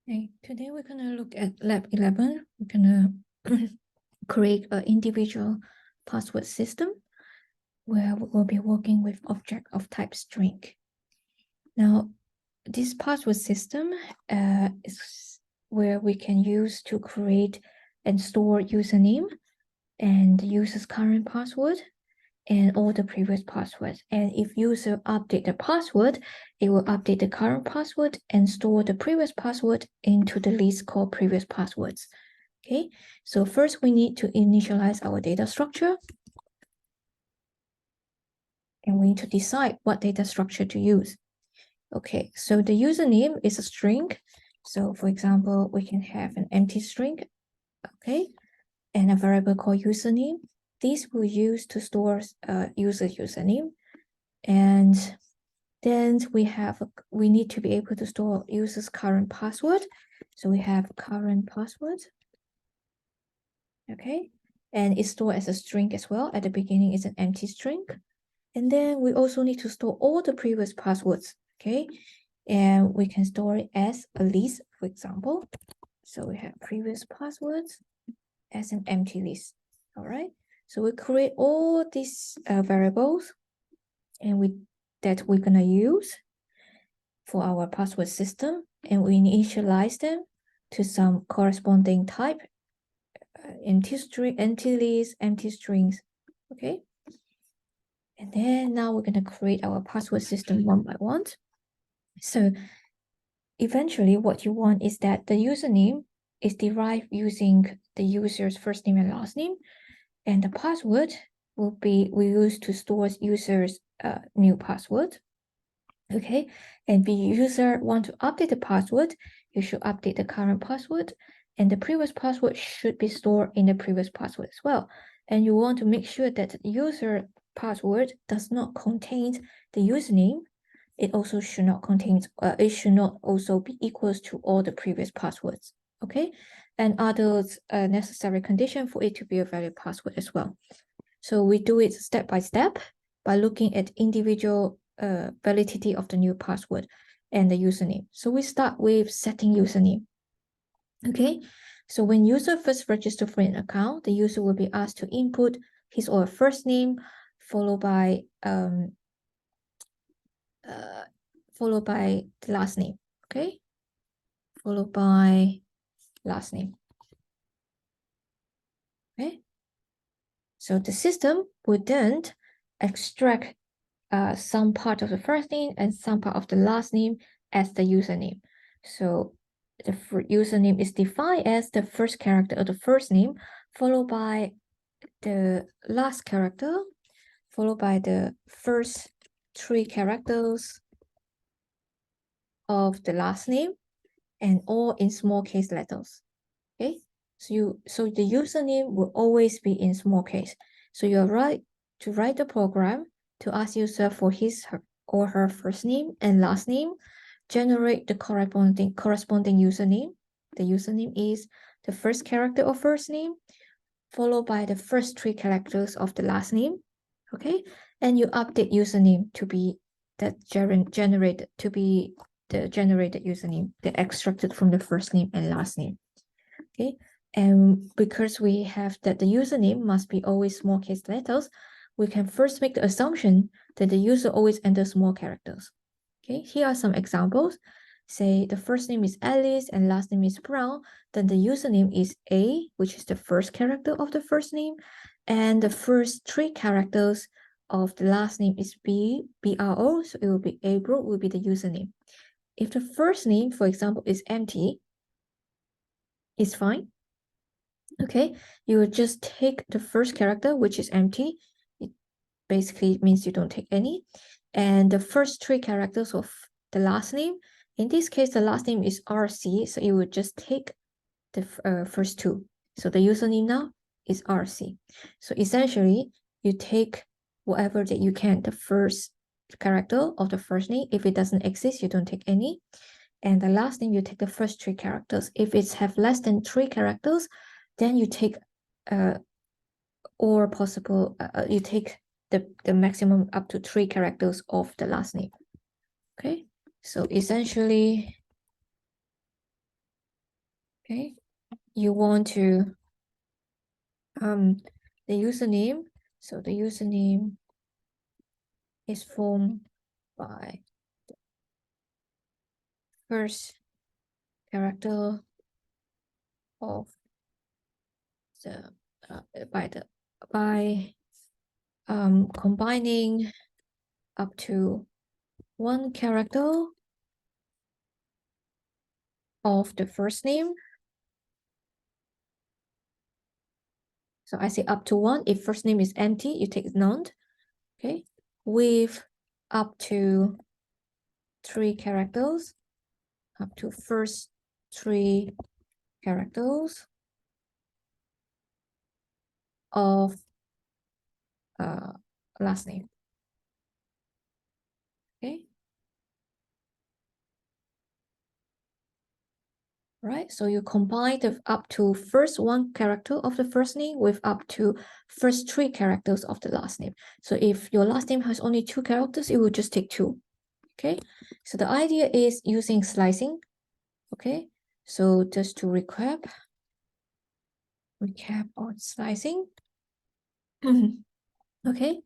Okay, today we're gonna look at lab 11. We're gonna create an individual password system where we will be working with object of type string. Now, this password system is where we can use to create and store username and user's current password and all the previous passwords. And if user update the password, it will update the current password and store the previous password into the list called previous passwords. Okay, so first we need to initialize our data structure. And we need to decide what data structure to use. Okay, so the username is a string. So for example, we can have an empty string, okay, and a variable called username. This we'll use to store user's username. And then we need to be able to store user's current password. So we have current password. Okay, and it's stored as a string as well. At the beginning, it's an empty string. And then we also need to store all the previous passwords. Okay, and we can store it as a list, for example. So we have previous passwords as an empty list. All right, so we create all these variables and that we're gonna use for our password system, and we initialize them to some corresponding type, empty string, empty list, empty strings. Okay, and then now we're gonna create our password system one by one. So eventually what you want is that the username is derived using the user's first name and last name, and the password we use to store user's new password. Okay, and if the user want to update the password, you should update the current password, and the previous password should be stored in the previous password as well. And you want to make sure that the user password does not contain the username. It also should not contain, it should not also be equals to all the previous passwords, okay? And others necessary condition for it to be a valid password as well. So we do it step by step by looking at individual validity of the new password and the username. So we start with setting username, okay? So when user first register for an account, the user will be asked to input his or her first name, followed by the last name, okay? Followed by last name, okay? So the system would then extract some part of the first name and some part of the last name as the username. So the username is defined as the first character of the first name, followed by the last character, followed by the first 3 characters of the last name, and all in small case letters. Okay, so the username will always be in small case. So you're right to write the program to ask user for his or her first name and last name, generate the corresponding username. The username is the first character of first name, followed by the first 3 characters of the last name. Okay, and you update username to be that generated to be the generated username that extracted from the first name and last name. Okay, and because we have that the username must be always small case letters, we can first make the assumption that the user always enters small characters. Okay, here are some examples. Say the first name is Alice and last name is Brown, then the username is A, which is the first character of the first name, and the first 3 characters of the last name is B, BRO, so it will be April will be the username. If the first name, for example, is empty, it's fine. Okay, you will just take the first character, which is empty. It basically means you don't take any. And the first 3 characters of the last name. In this case, the last name is RC, so you would just take the first 2. So the username now is RC. So essentially, you take whatever that you can, the first character of the first name. If it doesn't exist, you don't take any. And the last name, you take the first 3 characters. If it have less than 3 characters, then you take or possible you take the maximum up to 3 characters of the last name. Okay, so essentially Okay, you want to the username. So the username is formed by the first character of the by combining up to one character of the first name. So I say up to one. If first name is empty, you take none. Okay, with up to 3 characters, up to first 3 characters of last name. Okay. Right, so you combine the up to first 1 character of the first name with up to first 3 characters of the last name. So if your last name has only 2 characters, it will just take 2. Okay, so the idea is using slicing. Okay, so just to recap on slicing. Okay,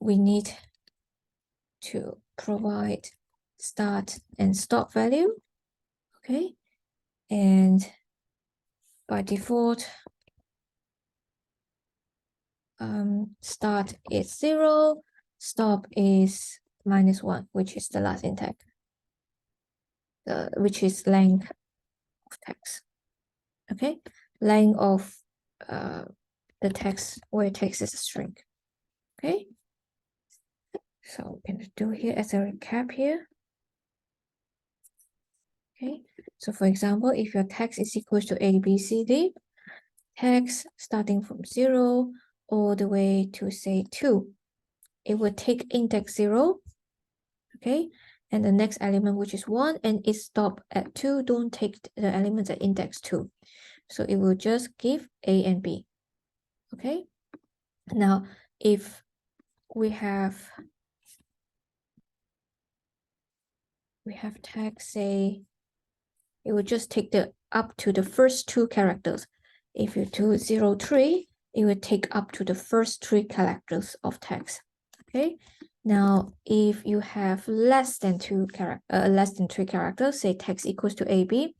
we need to provide start and stop value. Okay, and by default, start is 0, stop is -1, which is the last intag, which is length of text. Okay, length of the text where text is a string. Okay, so we're going to do here as a recap here. Okay, so for example, if your text is equal to A, B, C, D, text starting from 0 all the way to say 2, it will take index 0. Okay, and the next element, which is 1, and it stop at 2, don't take the elements at index 2. So it will just give A and B. Okay, now if we have text, say, it will just take the up to the first 2 characters. If you do 0, 3, it will take up to the first 3 characters of text. Okay, now if you have less than 3 characters, say text equals to AB,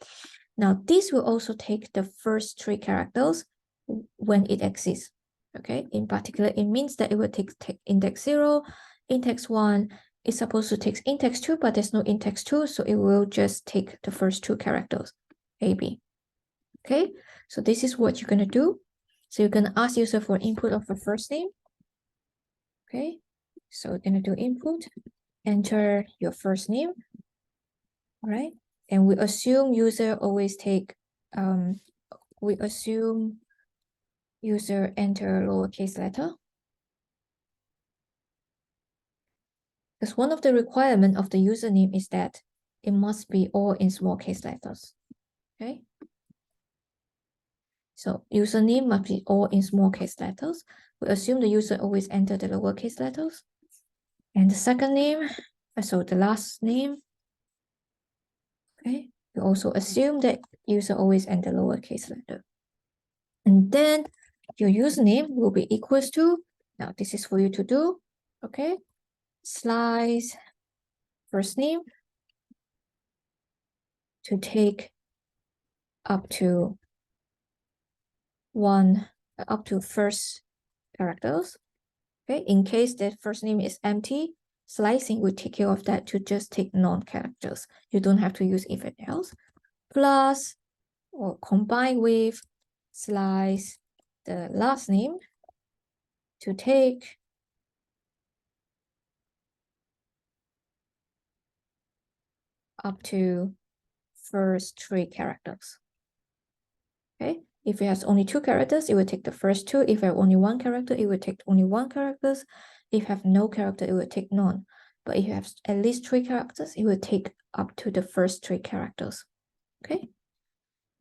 now this will also take the first 3 characters when it exists. Okay, in particular, it means that it will take index 0, index 1. It's supposed to take index 2, but there's no index 2, so it will just take the first 2 characters, AB. Okay, so this is what you're going to do. So you're going to ask user for input of the first name. Okay, so we're going to do input, enter your first name. All right, and we assume user always take, we assume user enter lowercase letter. Because one of the requirements of the username is that it must be all in small case letters. Okay, so username must be all in small case letters. We assume the user always enter the lowercase letters. And the second name, so the last name, okay, we also assume that user always enter lowercase letter. And then your username will be equals to, now this is for you to do, okay, slice first name to take up to first characters. Okay, in case the first name is empty, slicing will take care of that to just take non-characters. You don't have to use anything else. Plus or combine with slice the last name to take up to first 3 characters. Okay, if it has only 2 characters, it will take the first 2. If you have only 1 character, it will take only 1 characters. If you have no character, it will take none. But if you have at least 3 characters, it will take up to the first 3 characters. Okay,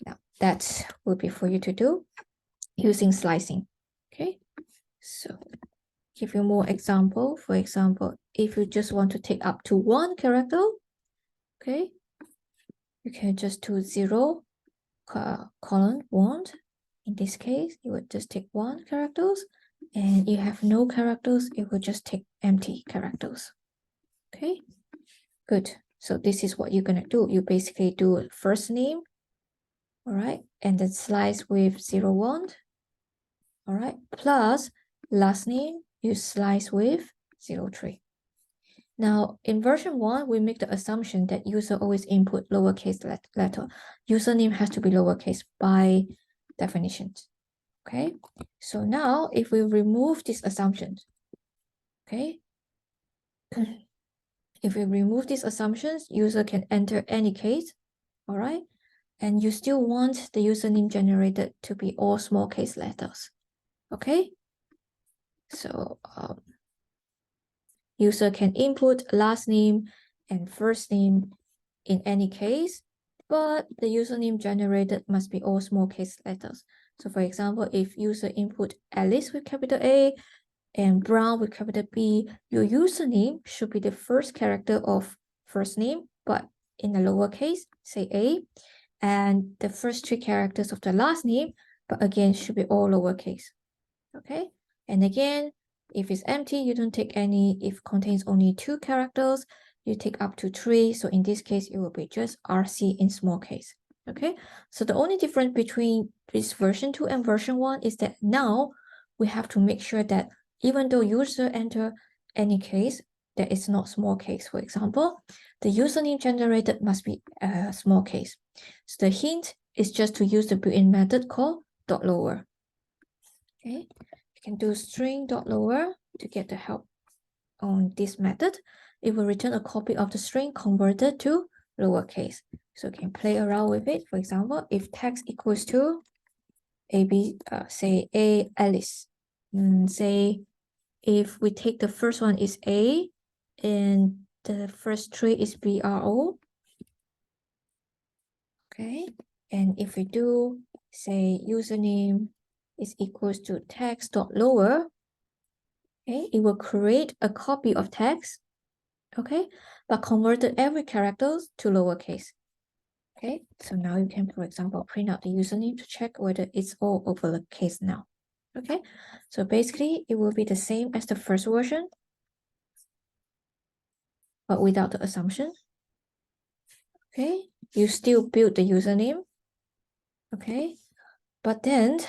now that will be for you to do using slicing. Okay, so give you more example. For example, if you just want to take up to 1 character, okay, you can just do 0, colon want. In this case, you would just take 1 characters, and you have no characters, it will just take empty characters. Okay, good. So this is what you're gonna do. You basically do first name, all right, and then slice with 0, 1, all right, plus last name, you slice with 0, 3. Now, in version 1, we make the assumption that user always input lowercase letter. Username has to be lowercase by definition. Okay, so now if we remove these assumptions, okay, if we remove these assumptions, user can enter any case, all right, and you still want the username generated to be all small case letters, okay? So user can input last name and first name in any case, but the username generated must be all small case letters. So for example, if user input Alice with capital A and Brown with capital B, your username should be the first character of first name, but in the lowercase, say A, and the first 3 characters of the last name, but again, should be all lowercase, okay? And again, if it's empty, you don't take any. If it contains only 2 characters, you take up to 3. So in this case, it will be just RC in small case, okay? So the only difference between this version 2 and version 1 is that now we have to make sure that even though user enter any case that is not small case, for example, the username generated must be a small case. So the hint is just to use the built-in method called .lower. Okay, you can do string.lower to get the help on this method. It will return a copy of the string converted to lowercase. So you can play around with it. For example, if text equals to say A Alice, say if we take the first one is A and the first 3 is BRO, okay, and if we do say username is equals to text.lower, okay, it will create a copy of text, okay, but converted every character to lowercase. Okay, so now you can, for example, print out the username to check whether it's all uppercase now. Okay, so basically it will be the same as the first version, but without the assumption. Okay, you still build the username. Okay, but then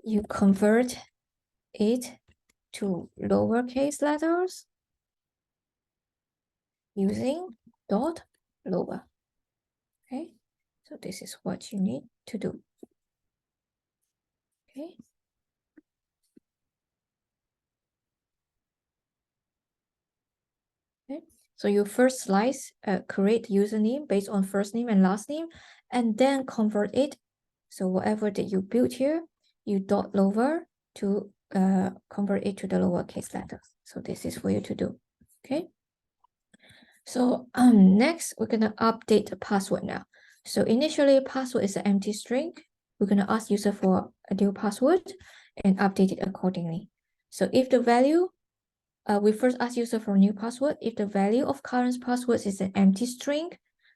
you convert it to lowercase letters using .lower. Okay, so this is what you need to do. Okay. Okay. So you first slice, create username based on first name and last name, and then convert it. So whatever that you built here, you .lower to convert it to the lowercase letters. So this is for you to do. Okay. So next we're gonna update the password now. So initially password is an empty string. We're gonna ask user for a new password and update it accordingly. So if the value, we first ask user for a new password. If the value of current password is an empty string,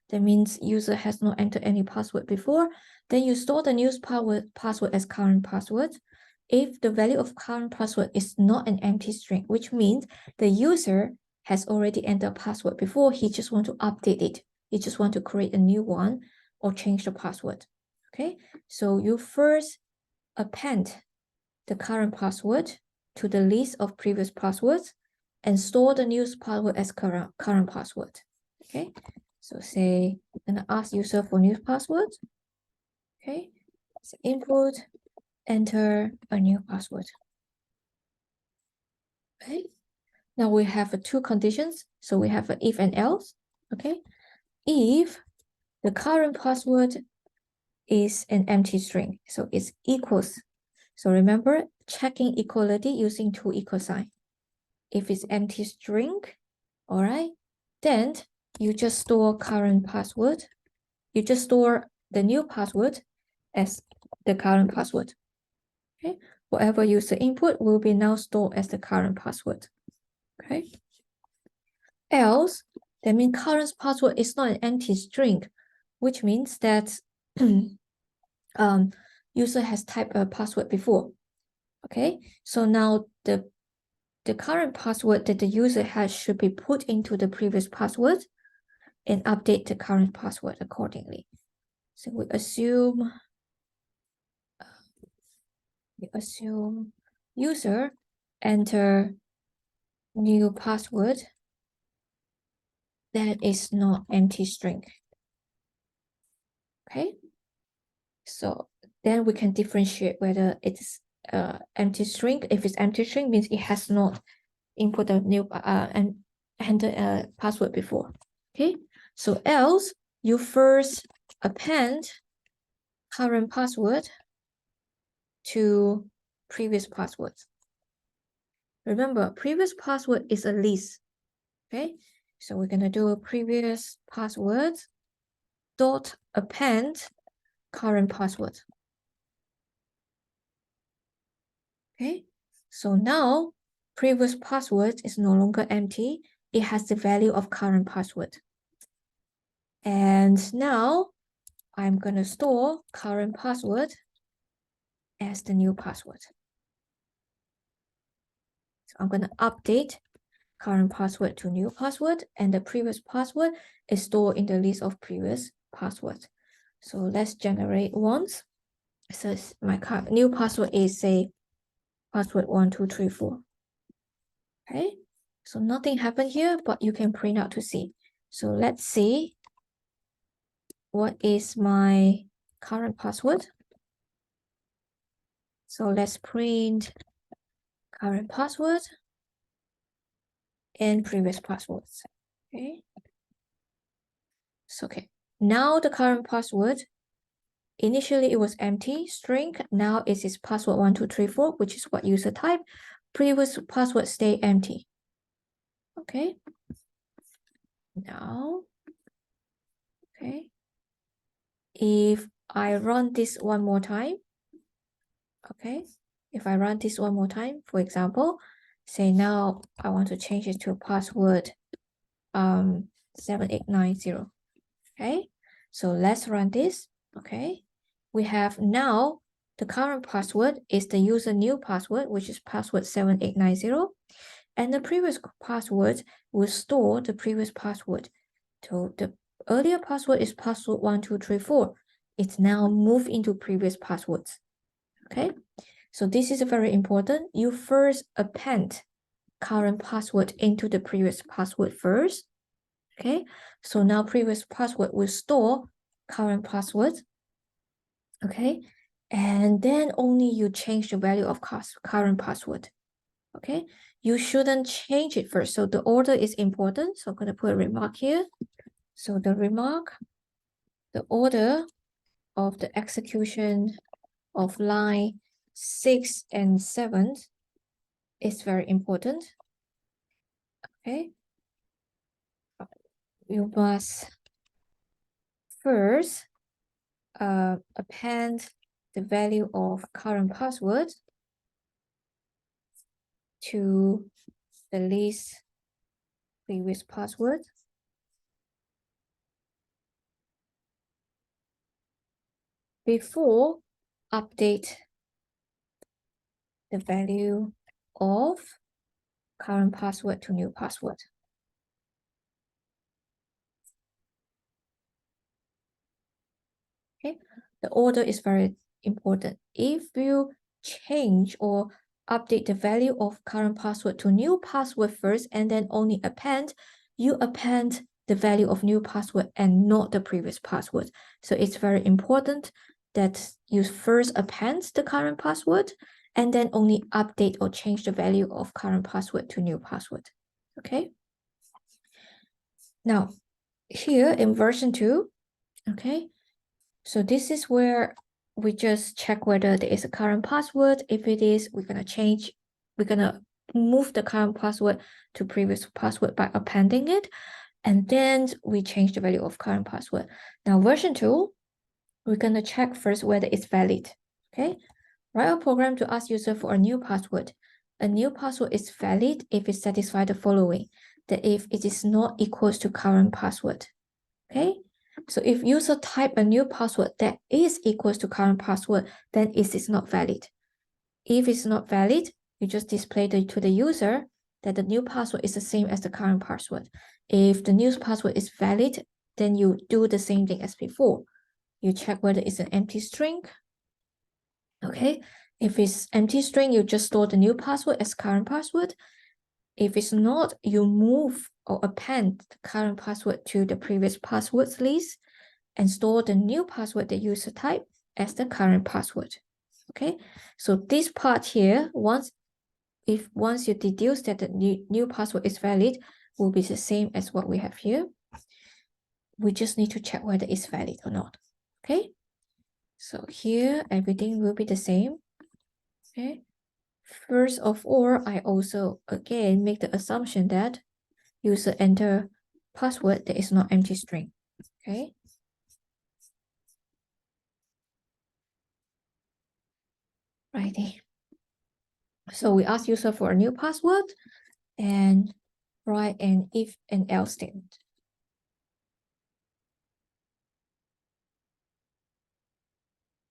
that means user has not entered any password before, then you store the new password as current password. If the value of current password is not an empty string, which means the user has already entered password before, he just want to update it. He just want to create a new one or change the password. Okay, so you first append the current password to the list of previous passwords and store the new password as current password. Okay, so say I'm gonna ask user for new password. Okay, so input, enter a new password. Okay, now we have 2 conditions. So we have an if and else. Okay, if the current password is an empty string, so it's equals. So remember, checking equality using 2 equal sign. If it's empty string, all right, then you just store current password. You just store the new password as the current password. Okay, whatever user input will be now stored as the current password. Okay. Else, that means current password is not an empty string, which means that user has typed a password before. Okay, so now the current password that the user has should be put into the previous password and update the current password accordingly. So we assume user enter new password that is not empty string. Okay, so then we can differentiate whether it's empty string. If it's empty string, means it has not input a new and enter a password before. Okay, so else you first append current password to previous passwords. Remember, previous password is a list. Okay, so we're gonna do a previous password dot append current password. Okay, so now previous password is no longer empty. It has the value of current password. And now I'm gonna store current password as the new password. So I'm gonna update current password to new password, and the previous password is stored in the list of previous passwords. So let's generate once. So my new password is, say, password 1234. Okay, so nothing happened here, but you can print out to see. So let's see what is my current password. So let's print current password and previous passwords. Okay, so okay, now the current password, initially it was empty string, now it is password 1234, which is what user type. Previous password stay empty. Okay, now, okay, if I run this one more time, okay, if I run this one more time, for example, say now I want to change it to password 7890. Okay, so let's run this. Okay, we have now the current password is the user new password, which is password 7890, and the previous password will store the previous password. So the earlier password is password 1234. It's now moved into previous passwords. Okay, so this is very important. You first append current password into the previous password first. Okay, so now previous password will store current password. Okay, and then only you change the value of current password. Okay, you shouldn't change it first. So the order is important. So I'm going to put a remark here. So the remark, the order of the execution of line 6 and 7 is very important. Okay, you must first append the value of current password to the list previous password. Before update the value of current password to new password. Okay, the order is very important. If you change or update the value of current password to new password first and then only append, you append the value of new password and not the previous password. So it's very important that you first append the current password and then only update or change the value of current password to new password. Okay. Now, here in version 2, okay, so this is where we just check whether there is a current password. If it is, we're gonna move the current password to previous password by appending it, and then we change the value of current password. Now version 2, we're gonna check first whether it's valid. Okay, write a program to ask user for a new password. A new password is valid if it satisfies the following: that if it is not equals to current password. Okay, So if user type a new password that is equals to current password, then it is not valid. If it's not valid, you just display to the user that the new password is the same as the current password. If the new password is valid, then you do the same thing as before. You check whether it's an empty string. Okay, if it's empty string, you just store the new password as current password. If it's not, you move or append the current password to the previous passwords list and store the new password the user type as the current password. Okay, so this part here, once you deduce that the new password is valid, will be the same as what we have here. We just need to check whether it's valid or not. Okay, so here everything will be the same. Okay, first of all, I also again make the assumption that user enter password that is not empty string. Okay. Righty. So we ask user for a new password and write an if and else statement.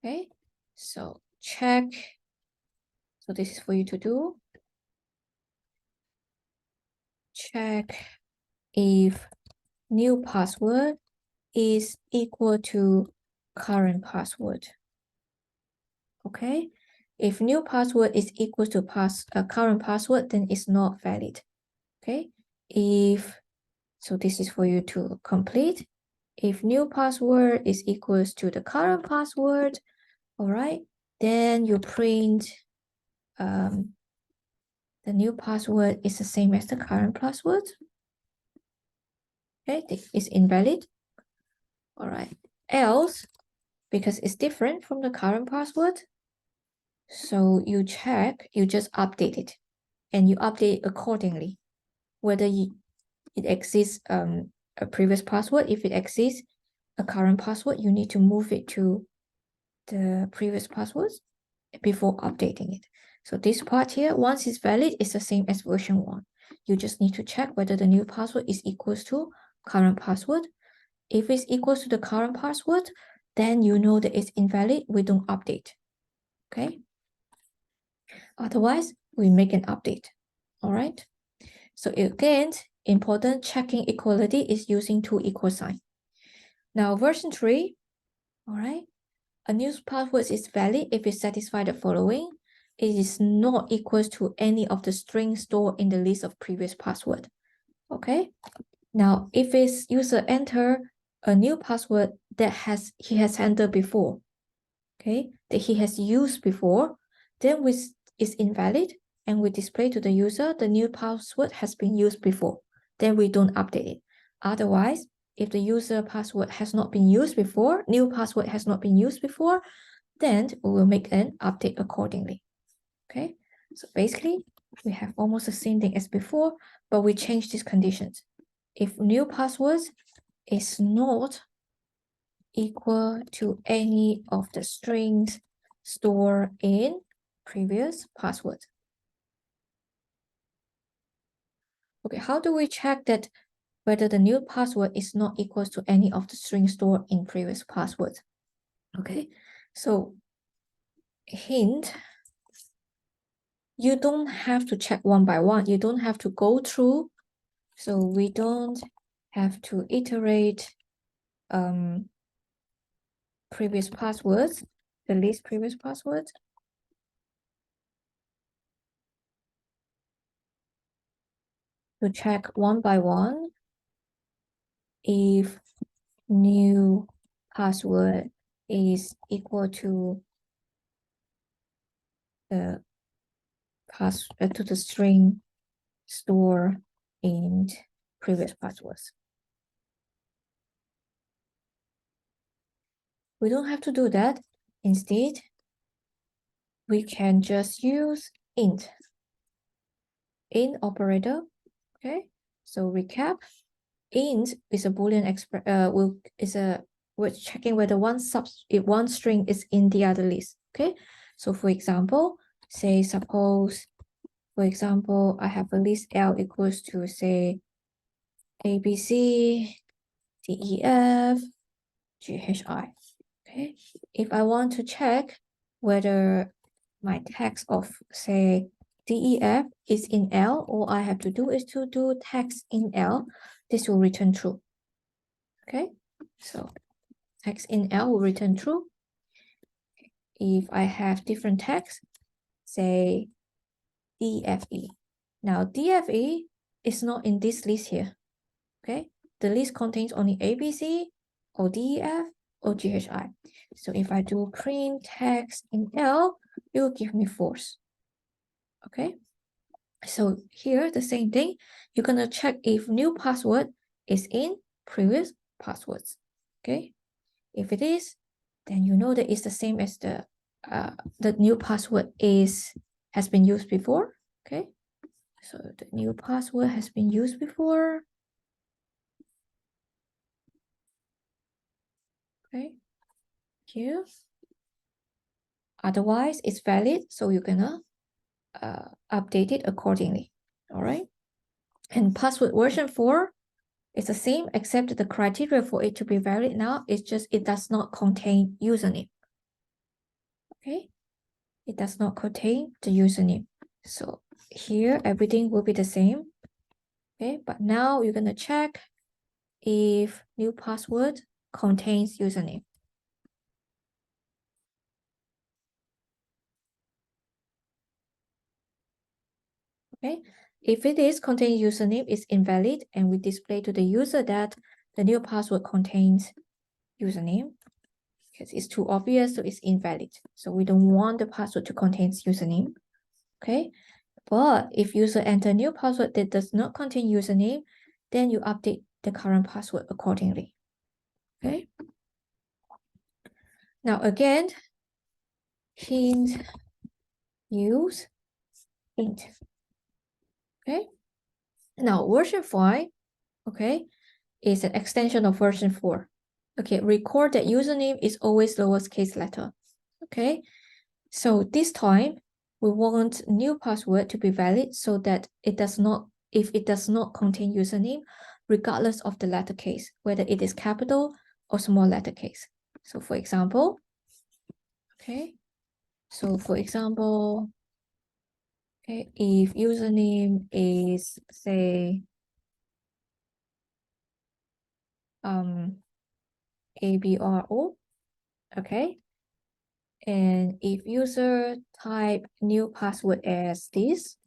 Okay, so check. So this is for you to do. Check if new password is equal to current password. Okay, if new password is equal to current password, then it's not valid. Okay, so this is for you to complete. If new password is equals to the current password, all right, then you print the new password is the same as the current password. Okay, this is invalid. All right, else, because it's different from the current password, so you check, you just update it, and you update accordingly, whether it exists a previous password. If it exists a current password, you need to move it to the previous passwords before updating it. So this part here, once it's valid, it's the same as version 1. You just need to check whether the new password is equals to current password. If it's equals to the current password, then you know that it's invalid. We don't update. Okay. Otherwise, we make an update. All right. So again, important checking equality is using 2 equal sign. Now version 3, all right. A new password is valid if it satisfies the following. It is not equal to any of the strings stored in the list of previous password. Okay. Now, if it's user enter a new password that he has entered before, okay, that he has used before, then is invalid, and we display to the user the new password has been used before. Then we don't update it. Otherwise, if the user password has not been used before, new password has not been used before, then we will make an update accordingly. Okay, so basically we have almost the same thing as before, but we change these conditions. If new password is not equal to any of the strings stored in previous password. Okay, how do we check that whether the new password is not equal to any of the strings stored in previous password? Okay, so hint, you don't have to check one by one. You don't have to go through. So we don't have to iterate previous passwords, the list previous passwords. To check one by one if new password is equal to the to the string stored in previous passwords. We don't have to do that. Instead, we can just use int operator. Okay, so recap. Int is a Boolean we're checking whether one string is in the other list. Okay, so for example, suppose I have a list L equals to say ABC, DEF, GHI. Okay, if I want to check whether my text of, say, DEF is in L, all I have to do is to do text in L. This will return true. Okay, so text in L will return true. If I have different text, say DFE. Now DFE is not in this list here. Okay, the list contains only ABC or DEF or GHI. So if I do print text in L, it will give me false. Okay, so here the same thing. You're gonna check if new password is in previous passwords. Okay, if it is, then you know that it's the same as the new password has been used before. Okay, so the new password has been used before. Okay, here. Otherwise, it's valid, so you're gonna update it accordingly. All right. And password version 4 is the same, except the criteria for it to be valid now is just it does not contain username. Okay, it does not contain the username. So here everything will be the same. Okay, but now you're gonna check if new password contains username. Okay, if it is contain username is invalid, and we display to the user that the new password contains username, because it's too obvious, so it's invalid. So we don't want the password to contain username. Okay, but if user enter new password that does not contain username, then you update the current password accordingly. Okay. Now again, hint use int. Okay. Now version 5, okay, is an extension of version 4. Okay, record that username is always lowercase letter. Okay, so this time we want new password to be valid so that it does not, if it does not contain username, regardless of the letter case, whether it is capital or small letter case. So for example, okay, so for example, okay, if username is, say, ABRO, okay, and if user type new password as this,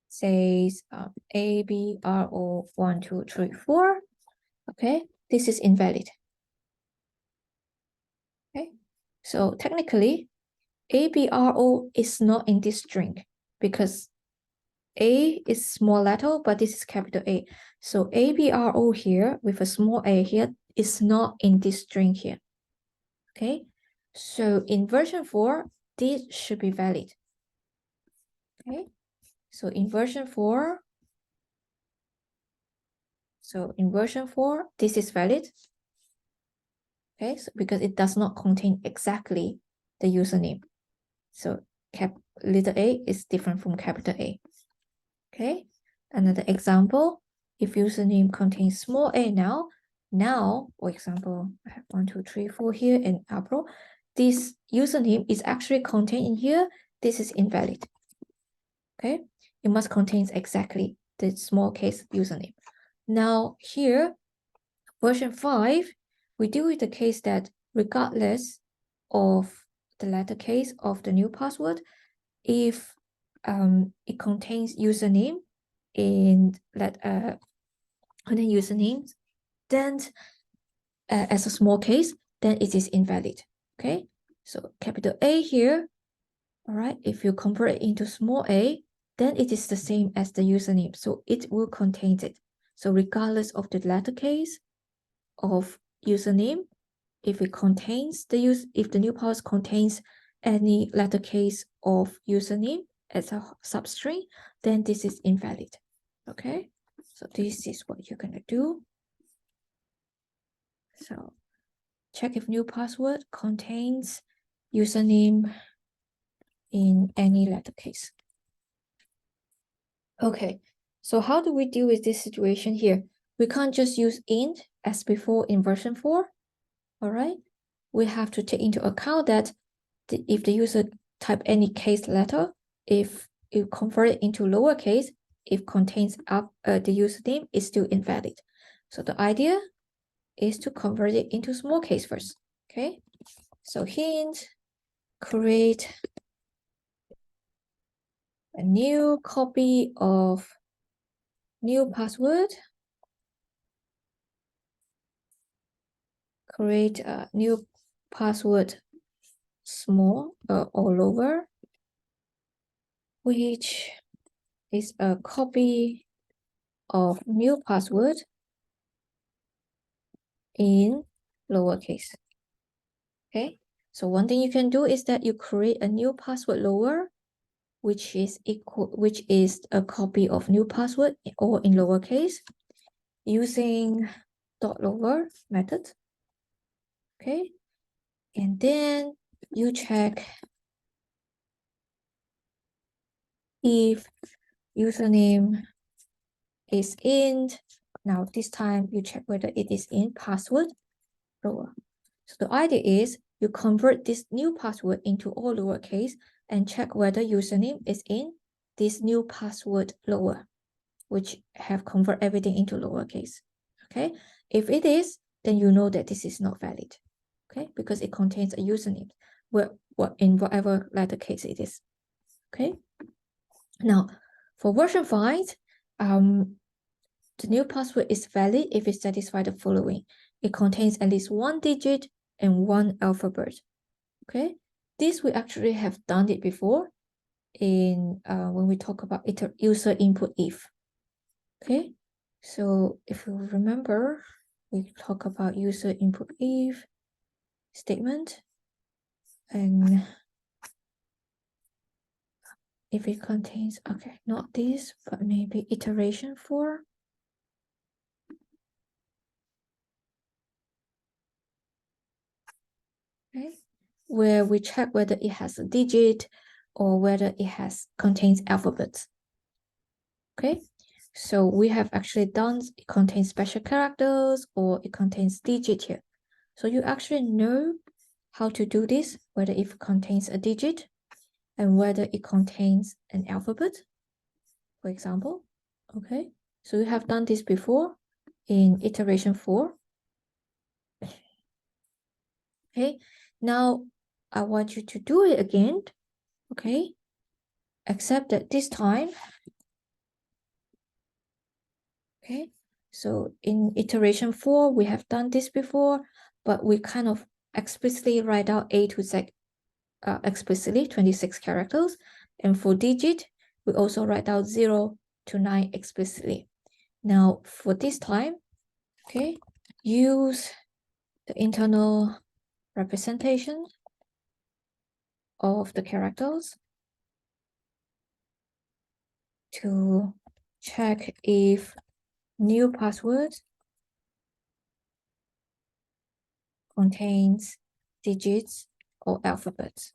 says ABRO1234, okay, this is invalid. Okay, so technically ABRO is not in this string because A is small letter, but this is capital A. So ABRO here with a small a here is not in this string here. Okay, so in version 4, this should be valid. Okay, so in version 4, this is valid. Okay, so because it does not contain exactly the username. So little a is different from capital A. Okay, another example, if username contains small a now, for example, I have 1, 2, 3, 4 here and April, this username is actually contained in here. This is invalid. Okay, it must contain exactly the small case username. Now here, version 5, we deal with the case that regardless of the letter case of the new password, if it contains username usernames, then as a small case, then it is invalid. Okay, so capital A here, all right, if you convert it into small a, then it is the same as the username, so it will contain it. So regardless of the letter case of username, if it contains if the new password contains any letter case of username as a substring, then this is invalid. Okay, so this is what you're gonna do. So check if new password contains username in any letter case. Okay, so how do we deal with this situation here? We can't just use int as before in version 4, all right, we have to take into account that if the user type any case letter, if you convert it into lowercase, if contains up the username is still invalid. So the idea is to convert it into small case first. Okay, so hint, create a new copy of new password, create a new password small or lower, which is a copy of new password in lowercase. Okay, so one thing you can do is that you create a new password lower, which is a copy of new password or in lowercase using .lower method. Okay, and then you check if username is in. Now this time you check whether it is in password lower. So the idea is you convert this new password into all lowercase and check whether username is in this new password lower, which have convert everything into lowercase. Okay, if it is, then you know that this is not valid. Okay, because it contains a username in whatever letter case it is. Okay, now for version 5, the new password is valid if it satisfies the following. It contains at least 1 digit and 1 alphabet. Okay, this we actually have done it before in when we talk about user input if. Okay, so if you remember, we talk about user input if statement, and if it contains, okay, not this, but maybe iteration 4. Okay, where we check whether it has a digit or whether it contains alphabets. Okay, so we have actually done it contains special characters or it contains digit here. So you actually know how to do this, whether it contains a digit and whether it contains an alphabet, for example. Okay, so we have done this before in iteration 4. Okay, now I want you to do it again. Okay, except that this time, okay, so in iteration 4, we have done this before, but we kind of explicitly write out A to Z explicitly, 26 characters. And for digit, we also write out 0 to 9 explicitly. Now, for this time, okay, use the internal representation of the characters to check if new password contains digits or alphabets.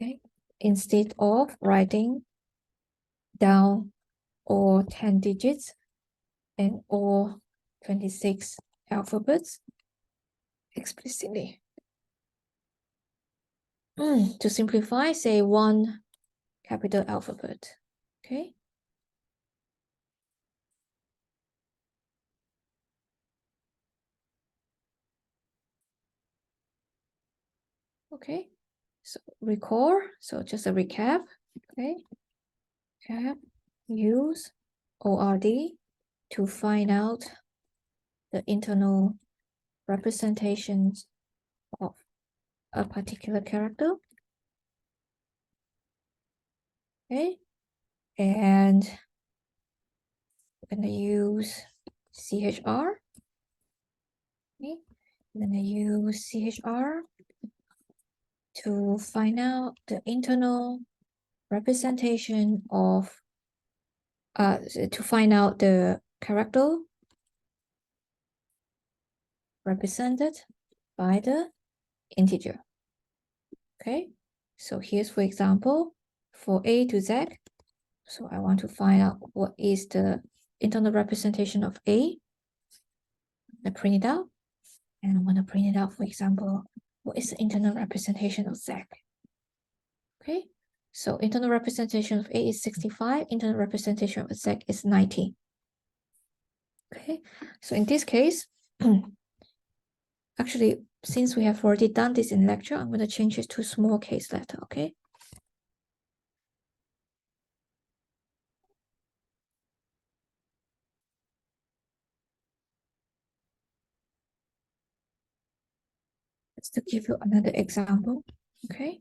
Okay, instead of writing down all 10 digits and all 26 alphabets explicitly. To simplify, say 1 capital alphabet. Okay. Okay. So record. So just a recap. Okay. Cap use ORD to find out the internal representations of a particular character. Okay. And we're gonna use CHR. Okay. I'm gonna use CHR to find out the internal representation of to find out the character represented by the integer. Okay, so here's, for example, for A to Z. So I want to find out what is the internal representation of A. I print it out, and I'm going to print it out, for example, what is the internal representation of Z? Okay, so internal representation of A is 65, internal representation of Z is 90. Okay, so in this case, actually, since we have already done this in lecture, I'm going to change it to small case letter, okay? Just to give you another example, okay?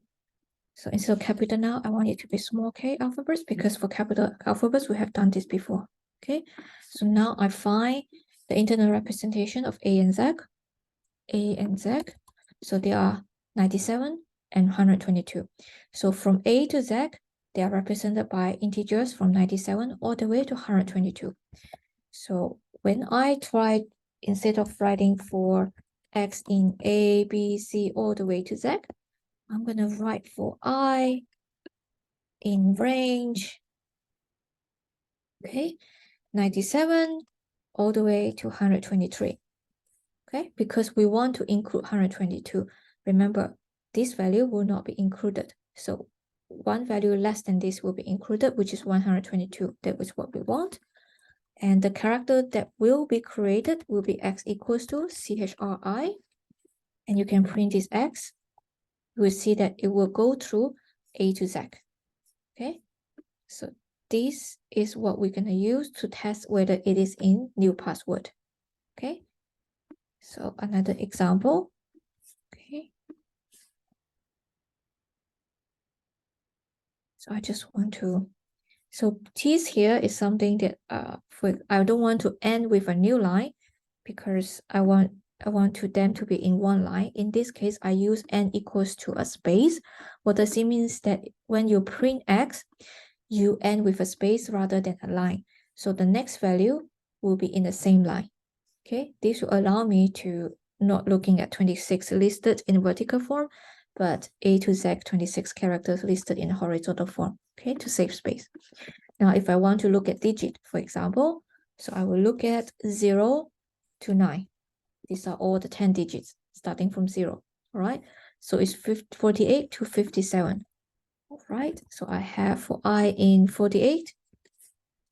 So instead of capital now, I want it to be small k alphabets because for capital alphabets, we have done this before, okay? So now I find the internal representation of A and Z. So they are 97 and 122. So from A to Z, they are represented by integers from 97 all the way to 122. So when I try, instead of writing for X in A, B, C, all the way to Z, I'm going to write for I in range, okay, 97 all the way to 123, okay, because we want to include 122. Remember, this value will not be included. So one value less than this will be included, which is 122. That is what we want. And the character that will be created will be X equals to CHRI. And you can print this X. You will see that it will go through A to Z. Okay, so this is what we're going to use to test whether it is in new password. Okay, so another example. Okay, so I just want to, so this here is something that I don't want to end with a new line because I want them to be in one line. In this case, I use n equals to a space. What does it mean is that when you print X, you end with a space rather than a line. So the next value will be in the same line. Okay, this will allow me to not looking at 26 listed in vertical form, but A to Z 26 characters listed in horizontal form, okay, to save space. Now, if I want to look at digit, for example, so I will look at 0 to 9. These are all the 10 digits starting from 0, all right? So it's 48 to 57, all right? So I have for I in 48,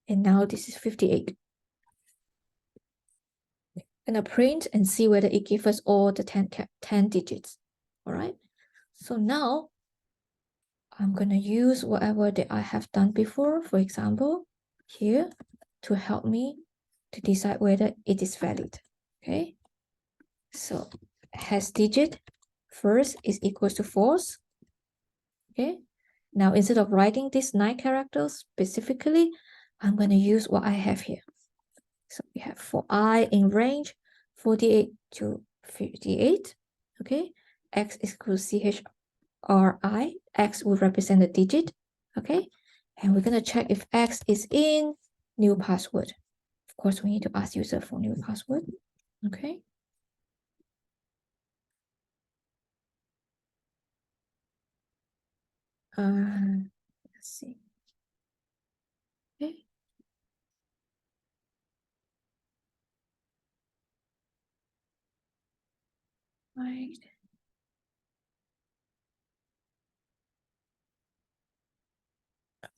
and now this is 58. I'm going to print and see whether it gives us all the 10 digits, all right? So now I'm going to use whatever that I have done before, for example, here to help me to decide whether it is valid, okay? So has digit first is equals to false, okay? Now, instead of writing these 9 characters specifically, I'm going to use what I have here. So we have for I in range 48 to 58, okay? X is equal to CHRI. X will represent the digit, okay? And we're going to check if X is in new password. Of course, we need to ask user for new password, okay? Let's see. Okay. Right.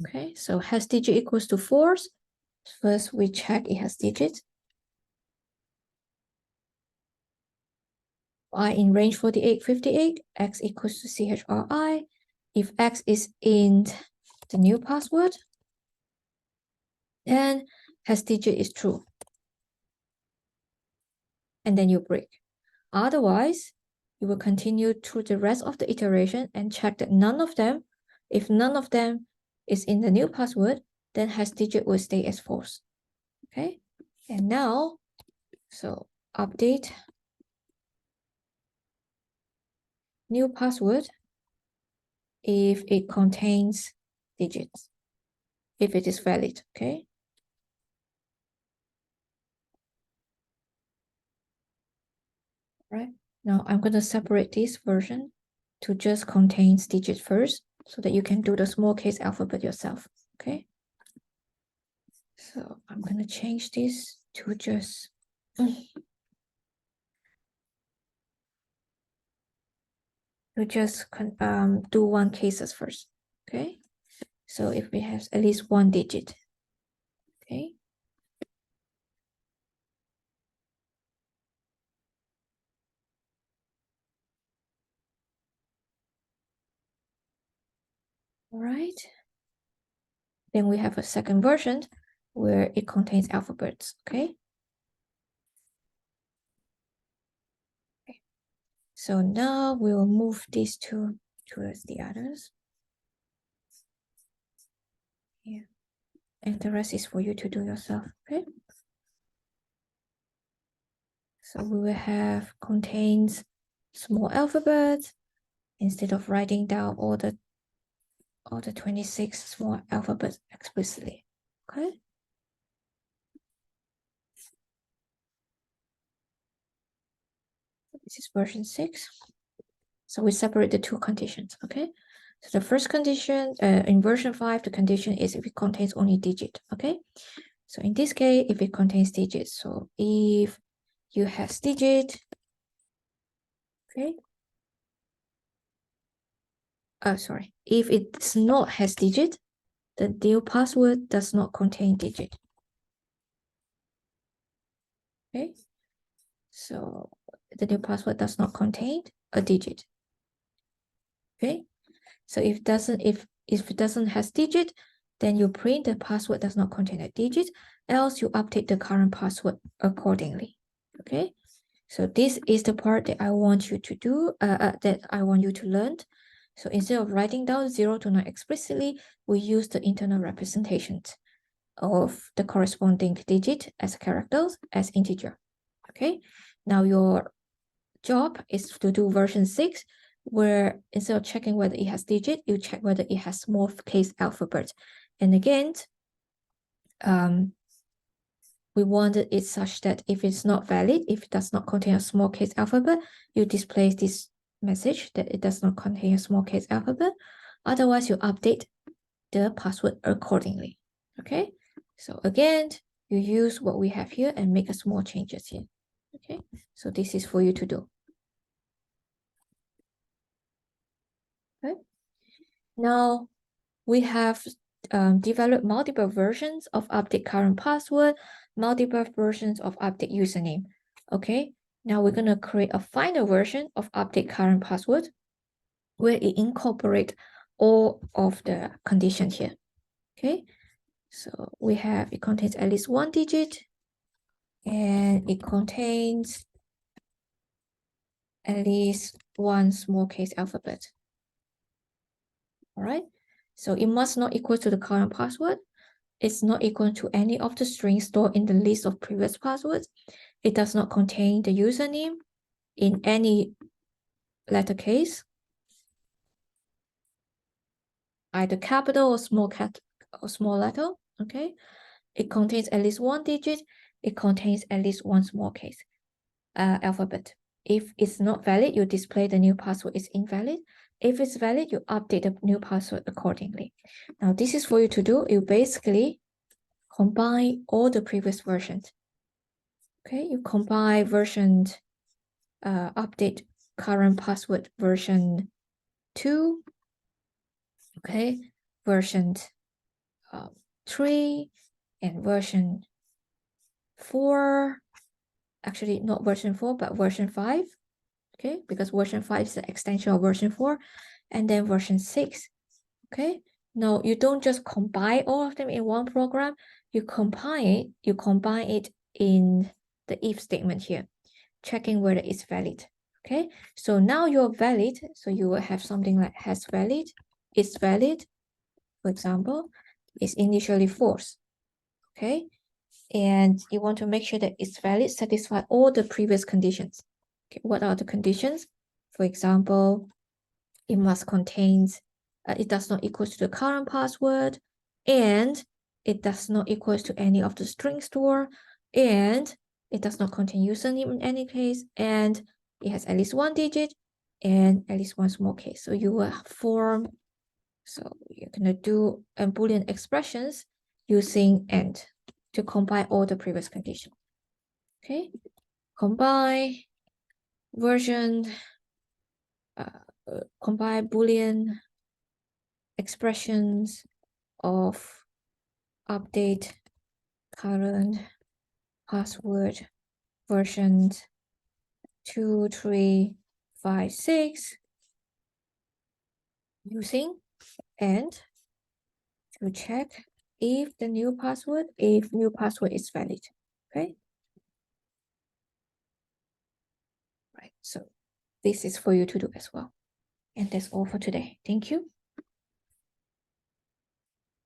Okay, so has digit equals to 4. First, we check it has digit. I in range 48, 58, X equals to CHRI. If X is in the new password, then has digit is true. And then you break. Otherwise, you will continue through the rest of the iteration and check that none of them, if none of them is in the new password, then has digit will stay as false. Okay, and now, so update new password if it contains digits, if it is valid, okay? Right, now I'm going to separate this version to just contains digits first so that you can do the small case alphabet yourself, okay? So I'm going to change this to just do one cases first. Okay. So if we have at least one digit. Okay. All right. Then we have a second version where it contains alphabets. Okay. So now we will move these two towards the others. Yeah. And the rest is for you to do yourself. Okay. So we will have contains small alphabets instead of writing down all the 26 small alphabets explicitly. Okay. This is version 6. So we separate the two conditions. Okay. So the first condition in version 5, the condition is if it contains only digit. Okay. So in this case, if it contains digits, so if you have digit, okay. Sorry, if it's not has digit, the new password does not contain digit. Okay. So the new password does not contain a digit. Okay. So if it doesn't has digit, then you print the password does not contain a digit, else you update the current password accordingly. Okay. So this is the part that I want you to do, that I want you to learn. So instead of writing down 0 to 9 explicitly, we use the internal representations of the corresponding digit as characters as integer. Okay. Now your job is to do version 6, where instead of checking whether it has digit, you check whether it has small case alphabet. And again, we wanted it such that if it's not valid, if it does not contain a small case alphabet, you display this message that it does not contain a small case alphabet. Otherwise, you update the password accordingly. Okay, so again, you use what we have here and make a small changes here. Okay, so this is for you to do. Okay, now we have developed multiple versions of update current password, multiple versions of update username. Okay, now we're going to create a final version of update current password where it incorporates all of the conditions here. Okay, so we have, it contains at least one digit and it contains at least one small case alphabet. All right, so it must not equal to the current password. It's not equal to any of the strings stored in the list of previous passwords. It does not contain the username in any letter case, either capital or small letter. Okay, it contains at least one digit. It contains at least one small case alphabet. If it's not valid, you display the new password is invalid. If it's valid, you update the new password accordingly. Now, this is for you to do. You basically combine all the previous versions. Okay, you combine versions, update current password version 2, okay, version 3, and version 4. Actually, not version 4, but version 5. Okay, because version 5 is the extension of version 4, and then version 6. Okay, no, you don't just combine all of them in one program. You combine it in the if statement here, checking whether it's valid. Okay, so now you're valid. So you will have something like has valid, is valid, for example, is initially false. Okay, and you want to make sure that it's valid, satisfy all the previous conditions. Okay, what are the conditions? For example, it must contain, it does not equal to the current password, and it does not equal to any of the string store, and it does not contain username in any case, and it has at least one digit and at least one small case. So you will form, so you're gonna do Boolean expressions using AND. to combine all the previous conditions. Okay, combine version, combine Boolean expressions of update current password versions 2, 3, 5, 6 using and to check if the new password is valid. Okay. Right. So this is for you to do as well. And that's all for today. Thank you.